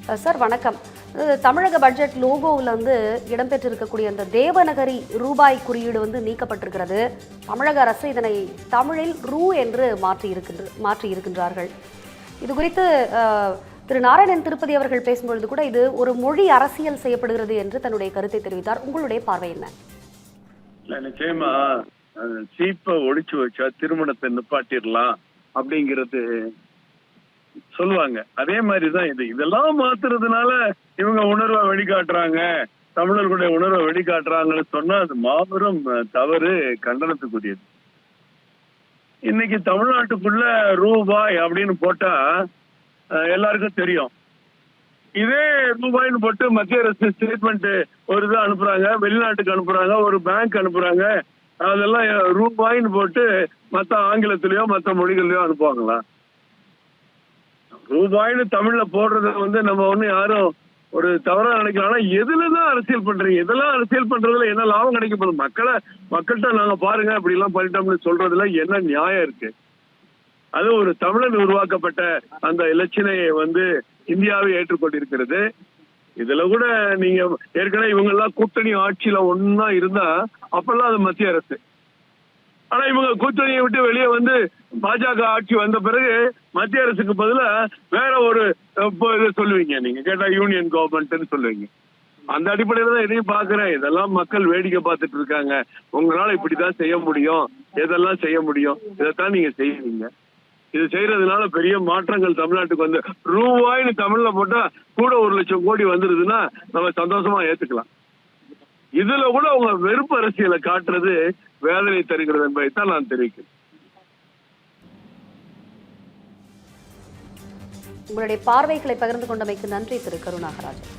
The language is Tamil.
சார் வணக்கம். தமிழக பட்ஜெட் லோகோவில் இடம்பெற்றிருக்கக்கூடிய அந்த தேவநகரி ரூபாய் குறியீடு நீக்கப்பட்டிருக்கிறது. தமிழக அரசு இதனை தமிழில் ரூ என்று மாற்றி இருக்கின்றார்கள். இது குறித்து திரு நாராயணன் திருப்பதி அவர்கள் பேசும்பொழுது கூட இது ஒரு மொழி அரசியல் செய்யப்படுகிறது என்று தன்னுடைய கருத்தை தெரிவித்தார். உங்களுடைய பார்வை என்ன? நிச்சயமா சீப்பை ஒழிச்சு வச்சா திருமணத்தை நிப்பாட்டிடலாம் அப்படிங்கிறது சொல்லுவாங்க. அதே மாதிரிதான் இதெல்லாம் மாத்துறதுனால இவங்க உணர்வை வெளிக்காட்டுறாங்க, தமிழர்களுடைய உணர்வை வெளிக்காட்டுறாங்கன்னு சொன்னா அது மாபெரும் தவறு, கண்டனத்துக்குரியது. இன்னைக்கு தமிழ்நாட்டுக்குள்ள ரூபாய் அப்படின்னு போட்டா எல்லாருக்கும் தெரியும். இதே ரூபாய்னு போட்டு மத்திய அரசு ஸ்டேட்மெண்ட் ஒரு இதை அனுப்புறாங்க, வெளிநாட்டுக்கு அனுப்புறாங்க, ஒரு பேங்க் அனுப்புறாங்க, அதெல்லாம் ரூபாய்னு போட்டு மற்ற ஆங்கிலத்திலயோ மற்ற மொழிகள்லயோ அனுப்புவாங்களா? ரூபாய்னு தமிழ்ல போடுறத நம்ம ஒண்ணு யாரும் ஒரு தவறா நினைக்கலாம். எதுலதான் அரசியல் பண்றீங்க? இதெல்லாம் அரசியல் பண்றதுல என்ன லாபம் கிடைக்கப்படும்? மக்கள்கிட்ட நாங்க பாருங்க அப்படி எல்லாம் பண்ணிட்டோம்னு சொல்றதுல என்ன நியாயம் இருக்கு? அது ஒரு தமிழன் உருவாக்கப்பட்ட அந்த இலச்சினையை இந்தியாவை ஏற்றுக்கொண்டிருக்கிறது. இதுல கூட நீங்க ஏற்கனவே இவங்க எல்லாம் கூட்டணி ஆட்சியில ஒன்னா இருந்தா அப்பெல்லாம் அது மத்திய அரசு. ஆனா இவங்க கூட்டணியை விட்டு வெளியே பாஜக ஆட்சி வந்த பிறகு மத்திய அரசுக்கு பதிலா வேற ஒரு இதை சொல்லுவீங்க. நீங்க கேட்டா யூனியன் கவர்மெண்ட்னு சொல்லுவீங்க. அந்த அடிப்படையில தான் இதையும் பாக்குறேன். இதெல்லாம் மக்கள் வேடிக்கை பார்த்துட்டு இருக்காங்க. உங்களால இப்படிதான் செய்ய முடியும், எதெல்லாம் செய்ய முடியும், இதைத்தான் நீங்க செய்வீங்க. இது செய்யறதுனால பெரிய மாற்றங்கள் தமிழ்நாட்டுக்கு ரூபாய்னு தமிழ்ல போட்டா கூட 1,00,000 கோடி வந்துருதுன்னா நம்ம சந்தோஷமா ஏத்துக்கலாம். இதுல கூட உங்க வெறுப்பு அரசியலை காட்டுறது வேதனை தருகிறது என்பதைத்தான் நான் தெரிவிக்கிறேன். உங்களுடைய பார்வைகளை பகிர்ந்து கொண்டமைக்கு நன்றி திரு கருணாகராஜன்.